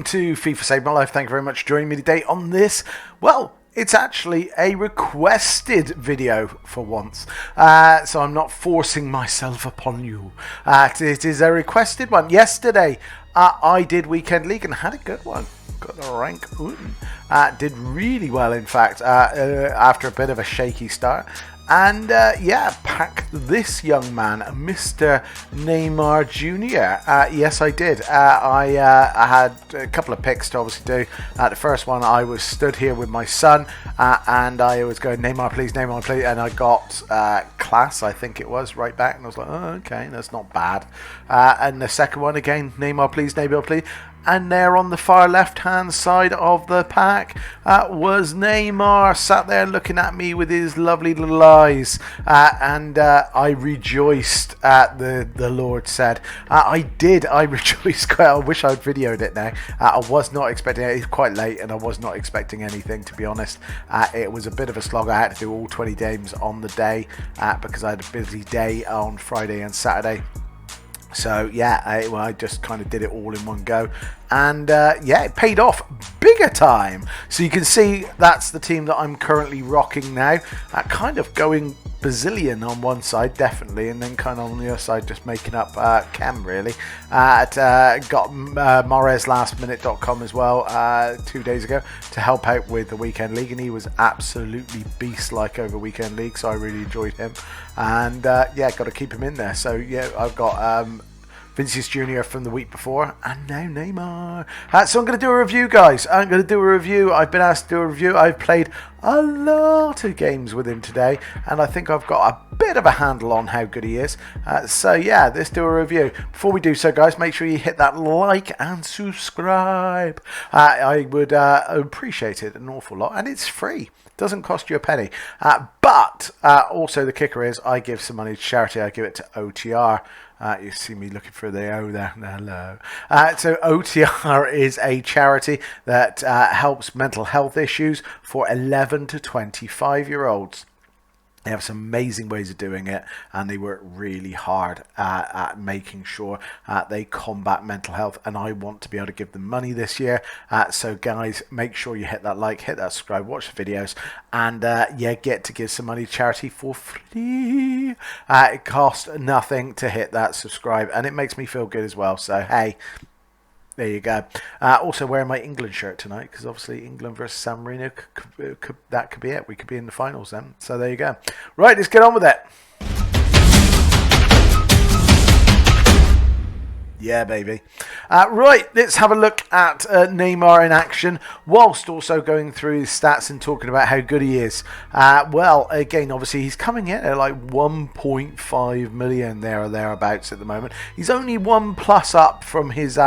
to FIFA Save My Life. Thank you very much for joining me today on this. Well, it's actually a requested video for once, so I'm not forcing myself upon you. It is a requested one. Yesterday, I did Weekend League and had a good one. Got the rank. Did really well, in fact, after a bit of a shaky start. And yeah, packed this young man, Mr. Neymar Jr. Yes, I did. I had a couple of picks to obviously do. The first one, I was stood here with my son, and I was going, Neymar, please, Neymar, please. And I got Class, I think it was, right back. And I was like, oh, okay, that's not bad. And the second one, again, Neymar, please, Neymar, please. And there on the far left-hand side of the pack was Neymar, sat there looking at me with his lovely little eyes. And I rejoiced, the Lord said. I rejoiced quite. I wish I'd videoed it now. I was not expecting it. It's quite late and I was not expecting anything, to be honest. It was a bit of a slog. I had to do all 20 games on the day because I had a busy day on Friday and Saturday. So yeah, I just kind of did it all in one go, and yeah, it paid off bigger time. So you can see that's the team that I'm currently rocking now, kind of going Brazilian on one side definitely, and then kind of on the other side just making up chem really. Got MaresLastminute.com as well 2 days ago to help out with the Weekend League, and he was absolutely beast-like over Weekend League, so I really enjoyed him. And yeah, got to keep him in there. So yeah, I've got Vinicius Jr. from the week before, and now Neymar. So I'm going to do a review, guys. I'm going to do a review. I've been asked to do a review. I've played a lot of games with him today, and I think I've got a bit of a handle on how good he is. So yeah, let's do a review. Before we do so, guys, make sure you hit that like and subscribe. I would appreciate it an awful lot, and it's free. Doesn't cost you a penny. But also the kicker is I give some money to charity. I give it to OTR. You see me looking for the O there. Hello. So OTR is a charity that helps mental health issues for 11 to 25-year-olds. They have some amazing ways of doing it, and they work really hard at making sure they combat mental health, and I want to be able to give them money this year. So guys, make sure you hit that like, hit that subscribe, watch the videos, and yeah, get to give some money to charity for free. It costs nothing to hit that subscribe, and it makes me feel good as well. So hey, there you go. Also wearing my England shirt tonight because obviously England versus San Marino, that could be it. We could be in the finals then. So there you go. Right, let's get on with it. Yeah, baby. Right, let's have a look at Neymar in action, whilst also going through his stats and talking about how good he is. Well, again, obviously, he's coming in at like 1.5 million there or thereabouts at the moment. He's only one plus up from his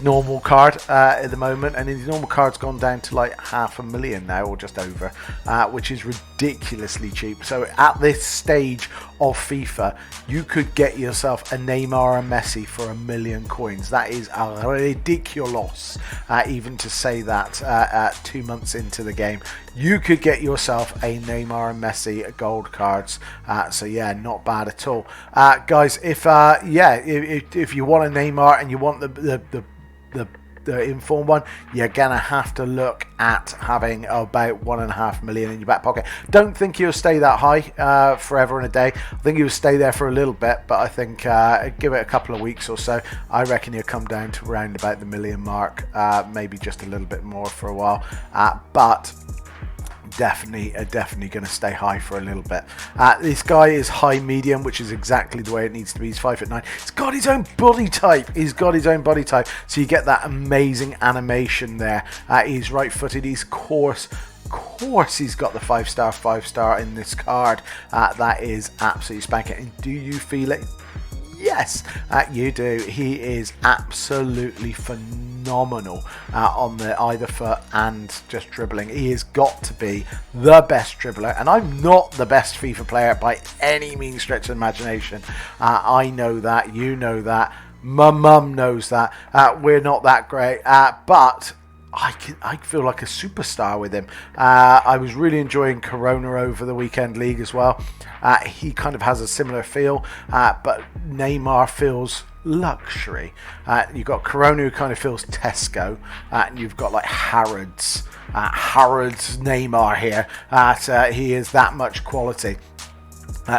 normal card at the moment, and his normal card's gone down to like 500,000 now, or just over, which is ridiculously cheap. So at this stage of FIFA, you could get yourself a Neymar and Messi for 1 million coins. That is ridiculous, even to say that 2 months into the game. You could get yourself a Neymar and Messi gold cards. So yeah, not bad at all, guys. If you want a Neymar and you want the informed one, you're gonna have to look at having about 1.5 million in your back pocket. Don't think you'll stay that high forever and a day. I think you'll stay there for a little bit, but I think give it a couple of weeks or so. I reckon you'll come down to around about the million mark, maybe just a little bit more for a while, but definitely going to stay high for a little bit. This guy is high medium, which is exactly the way it needs to be. He's 5'9". He's got his own body type. So you get that amazing animation there. He's right footed. He's course he's got the 5-star in this card. That is absolutely spanking. And do you feel it? Yes, you do. He is absolutely phenomenal on the either foot and just dribbling. He has got to be the best dribbler, and I'm not the best FIFA player by any means stretch of imagination. I know that, you know that, my mum knows that. We're not that great, but I feel like a superstar with him. I was really enjoying Corona over the weekend league as well. He kind of has a similar feel, but Neymar feels luxury. You've got Corona who kind of feels Tesco, and you've got like Harrods Neymar here. He is that much quality.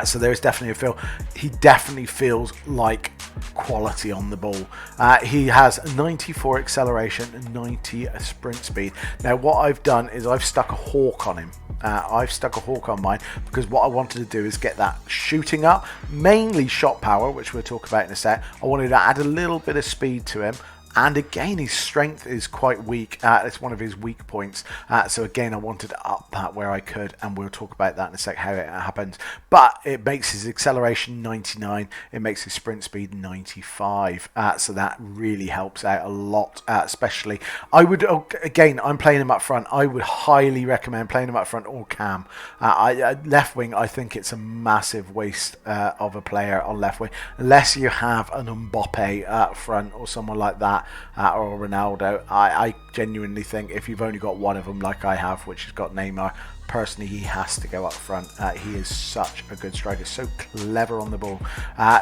So there's definitely a feel. He definitely feels like quality on the ball. He has 94 acceleration and 90 sprint speed. Now what I've done is I've stuck a hawk on him. I've stuck a hawk on mine because what I wanted to do is get that shooting up, mainly shot power, which we'll talk about in a sec. I wanted to add a little bit of speed to him. And again, his strength is quite weak. It's one of his weak points. So again, I wanted to up that where I could, and we'll talk about that in a sec, how it happens. But it makes his acceleration 99. It makes his sprint speed 95. So that really helps out a lot, especially. I would, again, I'm playing him up front. I would highly recommend playing him up front or cam. Left wing, I think it's a massive waste of a player on left wing, unless you have an Mbappe up front or someone like that. Or Ronaldo. I genuinely think if you've only got one of them like I have, which has got Neymar, personally he has to go up front. He is such a good striker, so clever on the ball.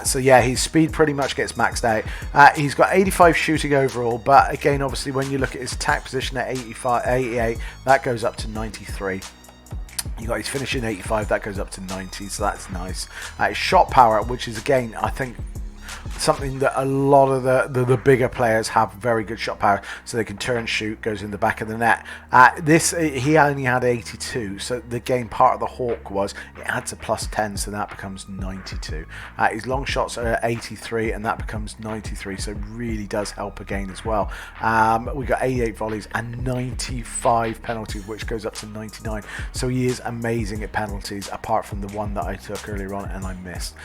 So yeah, his speed pretty much gets maxed out. He's got 85 shooting overall, but again, obviously when you look at his attack position at 88, that goes up to 93. You got his finishing 85, that goes up to 90, so that's nice. His shot power, which is again, I think, something that a lot of the bigger players have very good shot power, so they can turn, shoot, goes in the back of the net. He only had 82, so the game part of the hawk was it adds a plus 10, so that becomes 92. His long shots are 83, and that becomes 93, so it really does help again as well. We got 88 volleys and 95 penalties, which goes up to 99, so he is amazing at penalties, apart from the one that I took earlier on and I missed.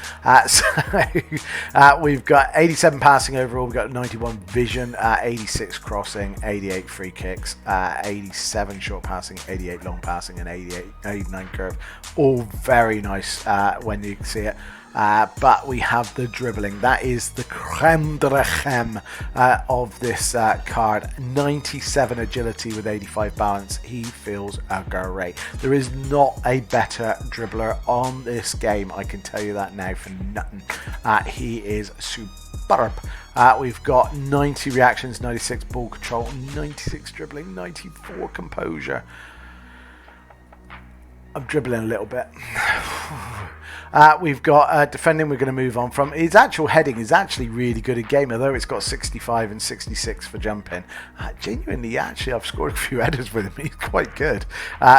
We've got 87 passing overall, we've got 91 vision, 86 crossing, 88 free kicks, 87 short passing, 88 long passing, and 89 curve. All very nice when you see it. But we have the dribbling. That is the creme de la creme of this card. 97 agility with 85 balance. He feels great. There is not a better dribbler on this game. I can tell you that now for nothing. He is superb. We've got 90 reactions, 96 ball control, 96 dribbling, 94 composure. I'm dribbling a little bit. We've got defending. We're going to move on from. His actual heading is actually really good in game, although it's got 65 and 66 for jumping. Genuinely, actually, I've scored a few headers with him. He's quite good.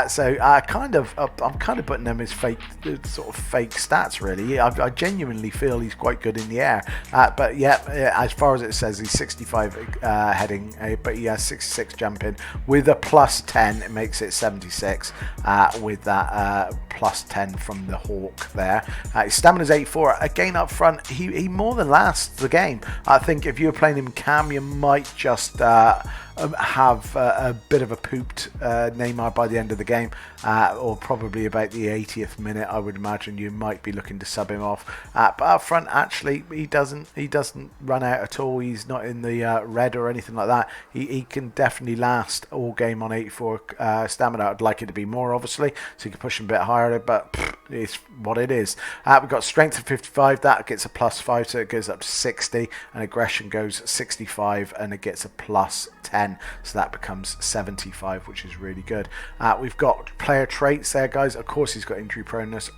So I'm kind of putting them as fake, sort of fake stats. Really, I genuinely feel he's quite good in the air. But yeah, as far as it says, he's 65 heading, but he has 66 jumping with a plus 10. It makes it 76 with that plus 10 from the hawk there. His stamina's 84. Again, up front, he more than lasts the game. I think if you were playing him cam, you might just have a bit of a pooped Neymar by the end of the game, or probably about the 80th minute. I would imagine you might be looking to sub him off. But up front, actually, he doesn't run out at all. He's not in the red or anything like that. He can definitely last all game on 84 stamina. I'd like it to be more, obviously, so you can push him a bit higher, but it's what it is. We've got strength of 55. That gets a plus 5, so it goes up to 60, and aggression goes 65, and it gets a plus 10. So that becomes 75, which is really good. We've got player traits there, guys. Of course, he's got injury proneness.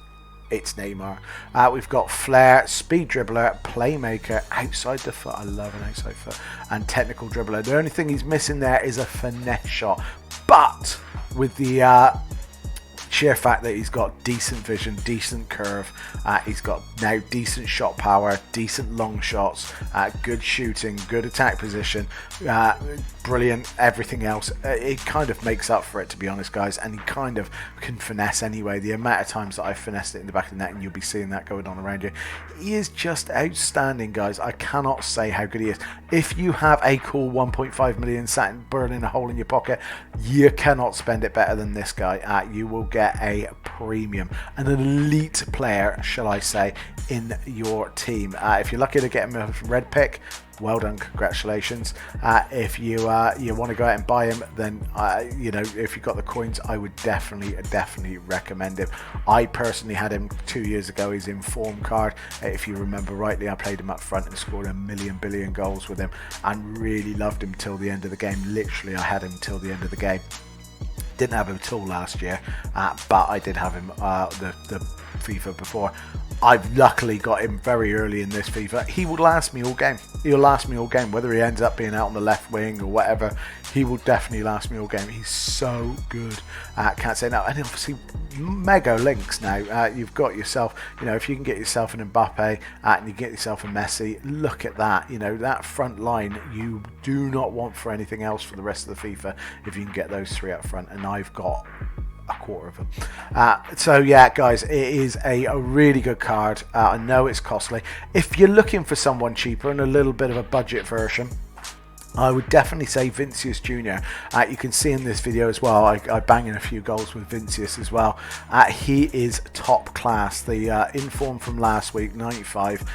It's Neymar. We've got flair, speed dribbler, playmaker, outside the foot. I love an outside foot. And technical dribbler. The only thing he's missing there is a finesse shot. But with the sheer fact that he's got decent vision, decent curve, he's got now decent shot power, decent long shots, good shooting, good attack position, brilliant everything else. It kind of makes up for it, to be honest, guys, and he kind of can finesse anyway. The amount of times that I finessed it in the back of the net, and you'll be seeing that going on around you, he is just outstanding, guys. I cannot say how good he is. If you have a cool 1.5 million sat burning a hole in your pocket, you cannot spend it better than this guy. You will get get a premium, an elite player, shall I say, in your team. If you're lucky to get him a red pick, well done, congratulations. If you want to go out and buy him, then if you've got the coins, I would definitely recommend him. I personally had him 2 years ago. His inform card, if you remember rightly, I played him up front and scored a billion goals with him, and really loved him till the end of the game. Literally, I had him till the end of the game. Didn't have him at all last year, but I did have him the FIFA before. I've luckily got him very early in this FIFA. He will last me all game. He'll last me all game, whether he ends up being out on the left wing or whatever. He will definitely last me all game. He's so good. Can't say no. And obviously, mega links now. You've got yourself, if you can get yourself an Mbappe and you get yourself a Messi, look at that. That front line, you do not want for anything else for the rest of the FIFA if you can get those three up front. And I've got a quarter of them. So yeah, guys, it is a really good card. I know it's costly. If you're looking for someone cheaper and a little bit of a budget version, I would definitely say Vinicius Jr. You can see in this video as well, I bang in a few goals with Vinicius as well. He is top class. The inform from last week, 95,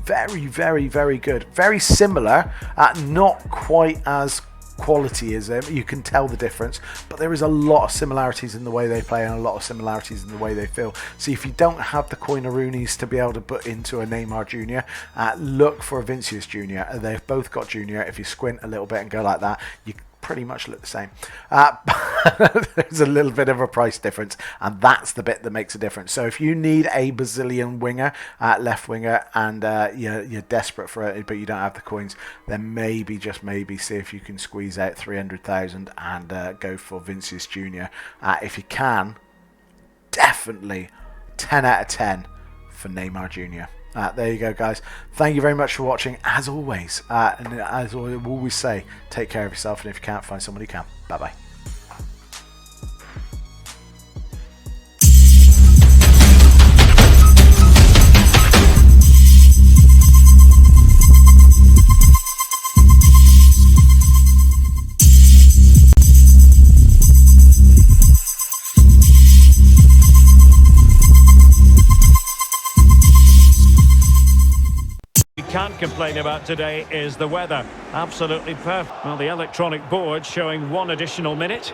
very good. Very similar, not quite as quality as him. You can tell the difference, but there is a lot of similarities in the way they play and a lot of similarities in the way they feel. So if you don't have the Coinaroonies to be able to put into a Neymar Jr., look for a Vinicius Jr. They've both got Junior. If you squint a little bit and go like that, you pretty much look the same. There's a little bit of a price difference, and that's the bit that makes a difference. So if you need a Brazilian winger, left winger, and you're desperate for it, but you don't have the coins, then maybe, just maybe, see if you can squeeze out 300,000 and go for Vinicius Jr. If you can, definitely 10 out of 10 for Neymar Jr. There you go, guys. Thank you very much for watching, as always. And as I always say, take care of yourself, and if you can't, find someone who can. Bye-bye. Can't complain about today is the weather. Absolutely perfect. Well, the electronic board showing 1 additional minute.